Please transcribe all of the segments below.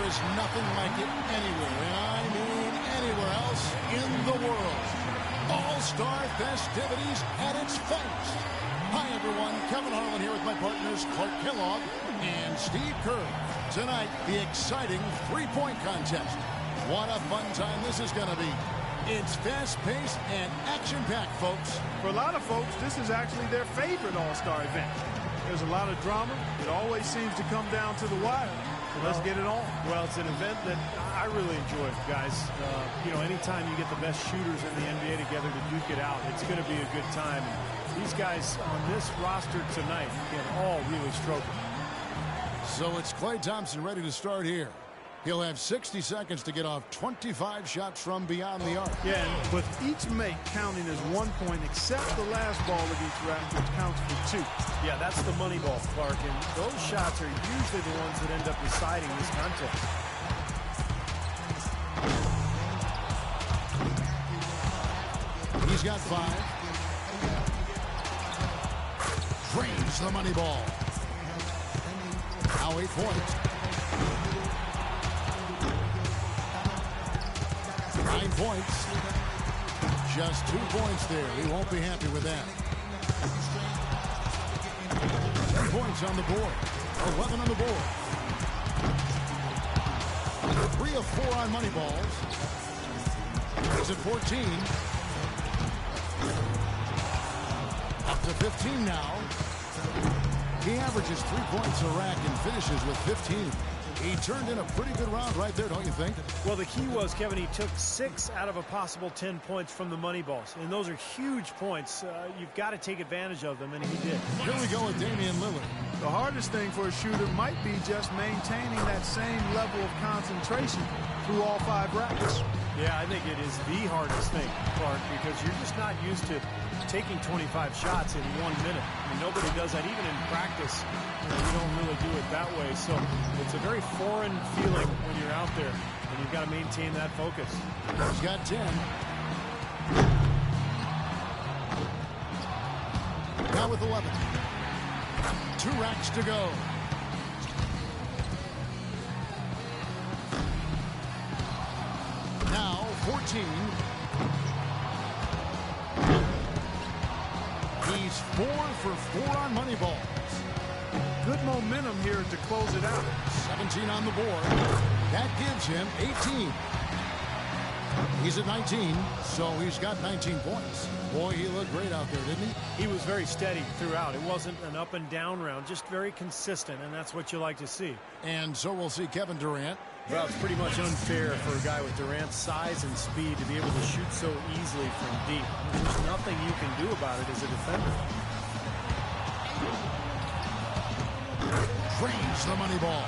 is nothing like it anywhere, and I mean anywhere else in the world. All-Star festivities at its finest. Hi, everyone. Kevin Harlan here with my partners Clark Kellogg and Steve Kerr. Tonight, the exciting three-point contest. What a fun time this is going to be. It's fast-paced and action-packed, folks. For a lot of folks, this is actually their favorite All-Star event. There's a lot of drama. It always seems to come down to the wire. So let's get it on. Well, it's an event that I really enjoy, guys. You know, anytime you get the best shooters in the NBA together to duke it out, it's going to be a good time. And these guys on this roster tonight can all really stroke it. So it's Klay Thompson ready to start here. He'll have 60 seconds to get off 25 shots from beyond the arc. Yeah, and with each make counting as 1 point, except the last ball of each rack, which counts for 2. Yeah, that's the money ball, Clark, and those shots are usually the ones that end up deciding this contest. He's got 5. Drains the money ball. Now 8 points. 9 points. Just 2 points there. He won't be happy with that. 10 points on the board. 11 on the board. 3 of 4 on money balls. He's at 14. Up to 15 now. He averages 3 points a rack and finishes with 15. He turned in a pretty good round right there, don't you think? Well, the key was, Kevin, he took 6 out of a possible 10 points from the money balls. And those are huge points. You've got to take advantage of them, and he did. Here we go with Damian Lillard. The hardest thing for a shooter might be just maintaining that same level of concentration through all 5 racks. Yeah, I think it is the hardest thing, Clark, because you're just not used to taking 25 shots in 1 minute. I mean, nobody does that. Even in practice, you don't really do it that way. So it's a very foreign feeling when you're out there, and you've got to maintain that focus. He's got 10. Now with 11. 2 racks to go. Now 14. He's 4 for 4 on money balls. Good momentum here to close it out. 17 on the board. That gives him 18. He's at 19, so he's got 19 points. Boy, he looked great out there, didn't he? He was very steady throughout. It wasn't an up and down round, just very consistent, and that's what you like to see. And so we'll see Kevin Durant. Well, it's pretty much unfair for a guy with Durant's size and speed to be able to shoot so easily from deep. There's nothing you can do about it as a defender. Drains the money ball.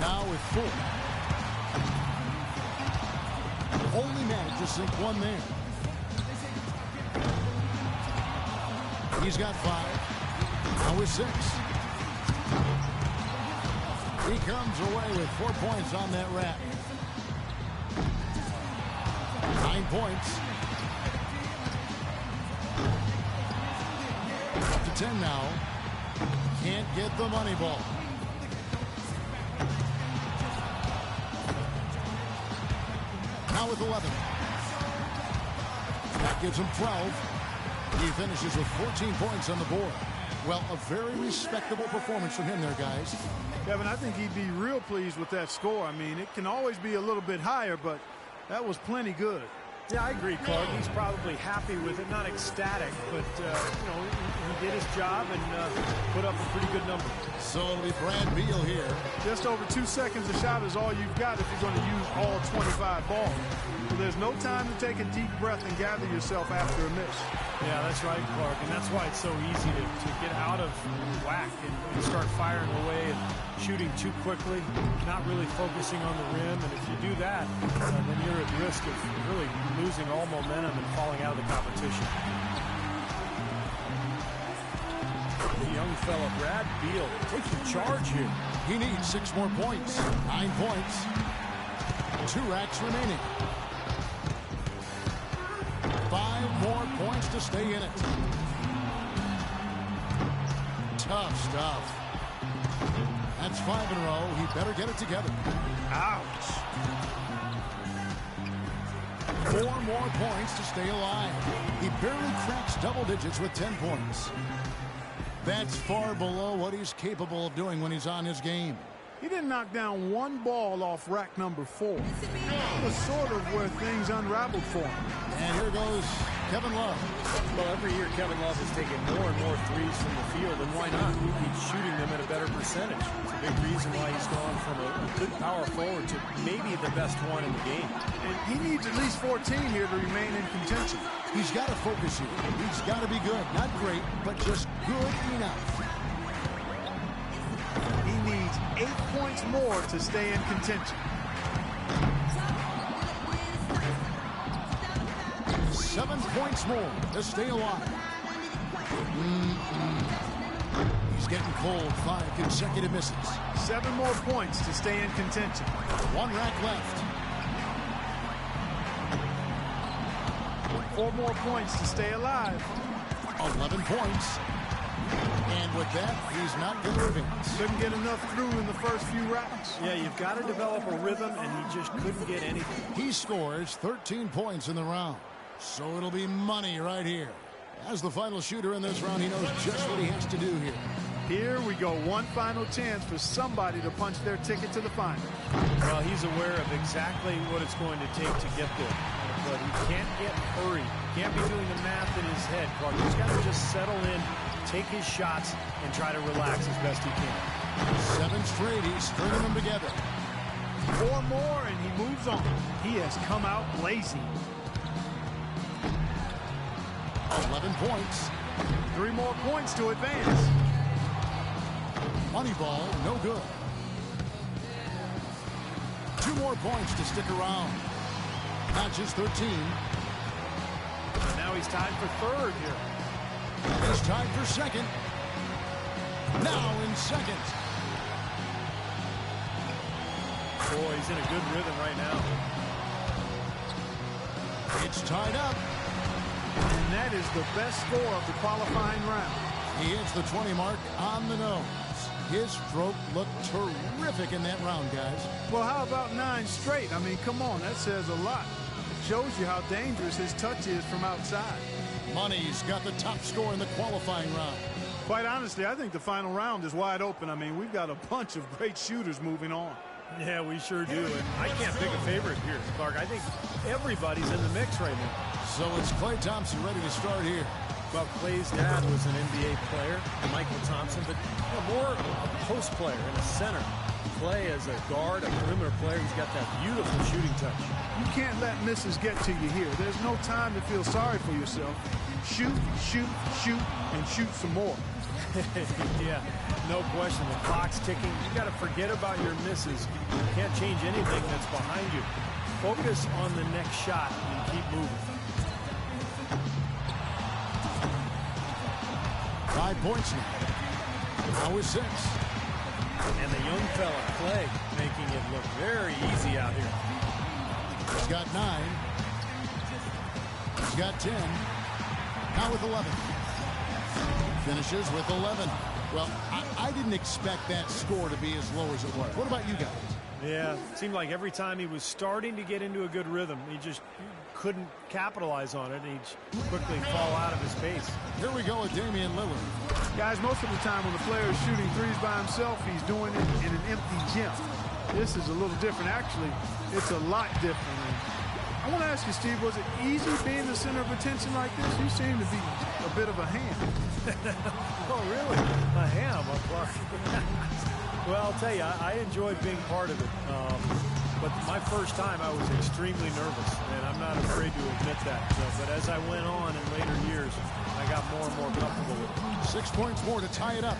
Now with 4. Only managed to sink 1 there. He's got 5. Now with 6. He comes away with 4 points on that rack. 9 points. Up to 10 now. Can't get the money ball. Now with 11. That gives him 12. He finishes with 14 points on the board. Well, a very respectable performance from him there, guys. Kevin, I think he'd be real pleased with that score. I mean, it can always be a little bit higher, but that was plenty good. Yeah, I agree, Clark. He's probably happy with it, not ecstatic, but, you know, he did his job and put up a pretty good number. So it'll be Brad Beal here. Just over 2 seconds a shot is all you've got if you're going to use all 25 balls. So there's no time to take a deep breath and gather yourself after a miss. Yeah, that's right, Clark, and that's why it's so easy to get out of whack and start firing away and shooting too quickly, not really focusing on the rim, and if you do that, then you're at risk of really losing all momentum and falling out of the competition. The young fella, Brad Beal, taking charge here. He needs 6 more points. 9 points. 2 racks remaining. 5 more points to stay in it. Tough stuff. That's 5 in a row. He better get it together. Ouch. 4 more points to stay alive. He barely cracks double digits with 10 points. That's far below what he's capable of doing when he's on his game. He didn't knock down one ball off rack number 4. That was sort of where things unraveled for him. And here goes Kevin Love. Well, every year Kevin Love is taking more and more threes from the field, and why not? He's shooting them at a better percentage. It's a big reason why he's gone from a good power forward to maybe the best one in the game. And he needs at least 14 here to remain in contention. He's got to focus here. He's got to be good. Not great, but just good enough. He needs 8 points more to stay in contention. 7 points more to stay alive. He's getting cold. 5 consecutive misses. 7 more points to stay in contention. 1 rack left. 4 more points to stay alive. 11 points. And with that, he's not going to advance. Couldn't get enough through in the first few racks. Yeah, you've got to develop a rhythm, and he just couldn't get anything. He scores 13 points in the round. So it'll be money right here. As the final shooter in this round, he knows just what he has to do here. Here we go. One final chance for somebody to punch their ticket to the final. Well, he's aware of exactly what it's going to take to get there. But he can't get hurried. Can't be doing the math in his head, Clark. He's got to just settle in, take his shots, and try to relax as best he can. 7 straight. He's stringing them together. 4 more, and he moves on. He has come out blazing. 11 points. 3 more points to advance. Money ball, no good. 2 more points to stick around. Matches 13. And now he's tied for 3rd here. He's tied for 2nd. Now in 2nd. Boy, he's in a good rhythm right now. It's tied up. And that is the best score of the qualifying round. He hits the 20 mark on the nose. His stroke looked terrific in that round, guys. Well, how about 9 straight? I mean, come on, that says a lot. It shows you how dangerous his touch is from outside. Money's got the top score in the qualifying round. Quite honestly, I think the final round is wide open. I mean, we've got a bunch of great shooters moving on. Yeah, we sure do. And I can't pick a favorite here, Clark. I think everybody's in the mix right now. So it's Klay Thompson ready to start here. Well, Klay's dad was an NBA player, Michael Thompson, but more a post player and a center. Klay as a guard, a perimeter player, he's got that beautiful shooting touch. You can't let misses get to you here. There's no time to feel sorry for yourself. Shoot, shoot, shoot, and shoot some more. Yeah, no question. The clock's ticking. You got to forget about your misses. You can't change anything that's behind you. Focus on the next shot and keep moving. 5 points now. Now with 6. And the young fella, Klay, making it look very easy out here. He's got 9. He's got 10. Now with 11. Finishes with 11. Well, I didn't expect that score to be as low as it was. What about you guys? Yeah, it seemed like every time he was starting to get into a good rhythm, he just couldn't capitalize on it, and he'd quickly fall out of his pace. Here we go with Damian Lillard. Guys, most of the time when the player is shooting threes by himself, he's doing it in an empty gym. This is a little different. Actually, it's a lot different. I want to ask you, Steve, was it easy being the center of attention like this? You seem to be a bit of a ham. Oh, really? A ham? Well, I'll tell you, I enjoyed being part of it. But my first time, I was extremely nervous, and I'm not afraid to admit that. But as I went on in later years, I got more and more comfortable with it. 6 points more to tie it up.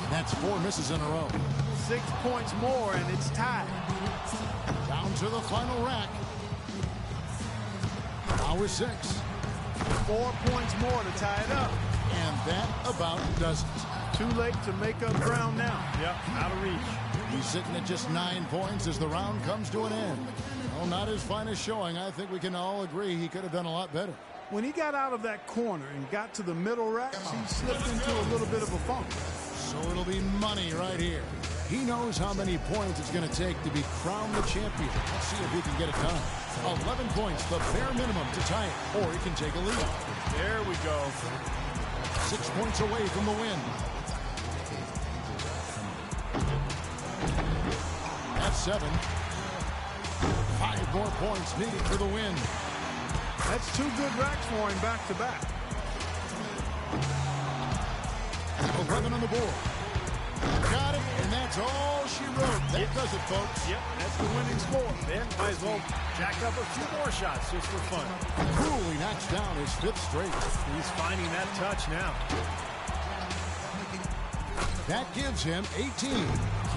That's 4 misses in a row. 6 points more, and it's tied. Down to the final rack. Now with 6. 4 points more to tie it up. And that about does it. Too late to make up ground now. Yep, out of reach. He's sitting at just 9 points as the round comes to an end. Well, not his finest showing. I think we can all agree he could have done a lot better. When he got out of that corner and got to the middle racks, he slipped into a little bit of a funk. So it'll be money right here. He knows how many points it's going to take to be crowned the champion. Let's see if he can get it done. 11 points, the bare minimum to tie it, or he can take a lead. There we go. 6 points away from the win. That's 7. 5 more points needed for the win. That's 2 good racks for him back-to-back. 11 on the board. Got it, and that's all she wrote. That does it, folks. Yep, that's the winning score. Then might as well jack up a few more shots just for fun. Coolly knocks down his 5th straight. He's finding that touch now. That gives him 18.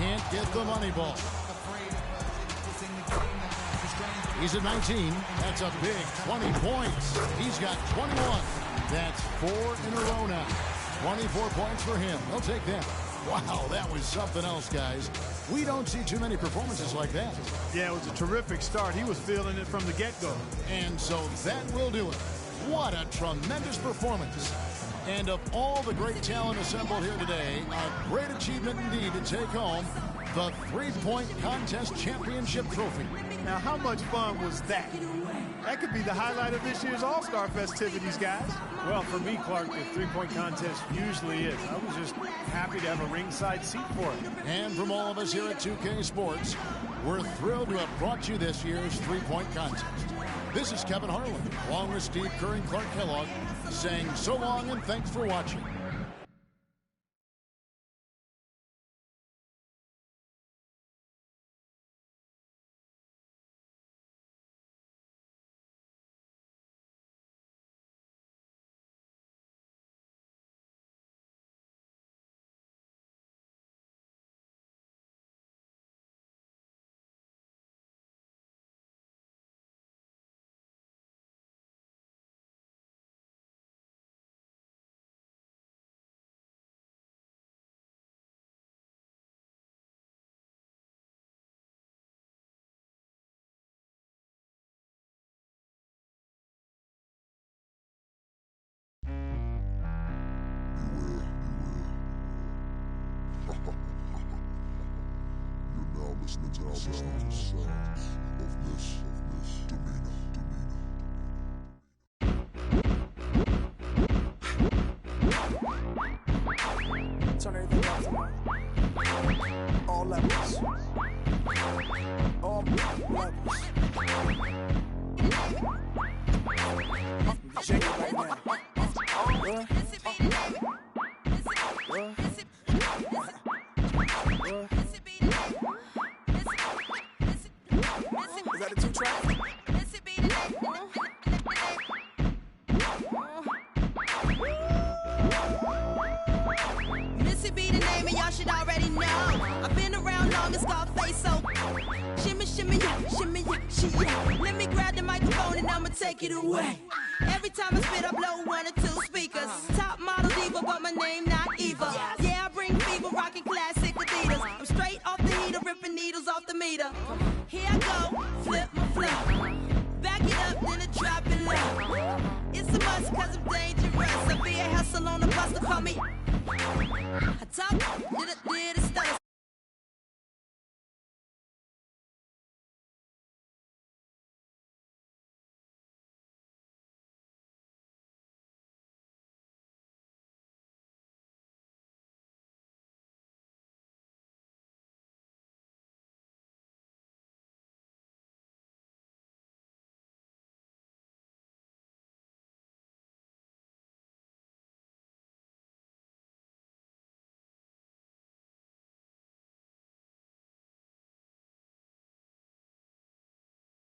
Can't get the money ball. He's at 19. That's a big 20 points. He's got 21. That's 4 in a row now. 24 points for him. He'll take them. Wow, that was something else, guys. We don't see too many performances like that. Yeah, it was a terrific start. He was feeling it from the get-go. And so that will do it. What a tremendous performance. And of all the great talent assembled here today, a great achievement indeed to take home the 3-point contest championship trophy. Now, how much fun was that? That could be the highlight of this year's All-Star festivities, guys. Well, for me, Clark, the 3-point contest usually is. I was just happy to have a ringside seat for it. And from all of us here at 2K Sports, we're thrilled to have brought you this year's 3-point contest. This is Kevin Harlan, along with Steve Kerr and Clark Kellogg, saying so long and thanks for watching. Listening to the sounds of Miss Demeanor. Turn everything up. All levels. All levels. Shake it right now. What? Is that a 2-track? Missy be the name and y'all should already know. I've been around long as Scarface, so shimmy, shimmy, yeah, shimmy, yeah, she, yeah. Let me grab the microphone and I'ma take it away. Every time I spit, I blow 1 or 2 speakers. Top model diva, but my name not Eva. Yeah, I bring fever, rocking classic Adidas. I'm straight off the heater, ripping needles off the meter. Here I go, flip my flow. Back it up, then I drop it low. It's a must cause I'm dangerous. I be a hustle on the bus to call me. I talk, did it,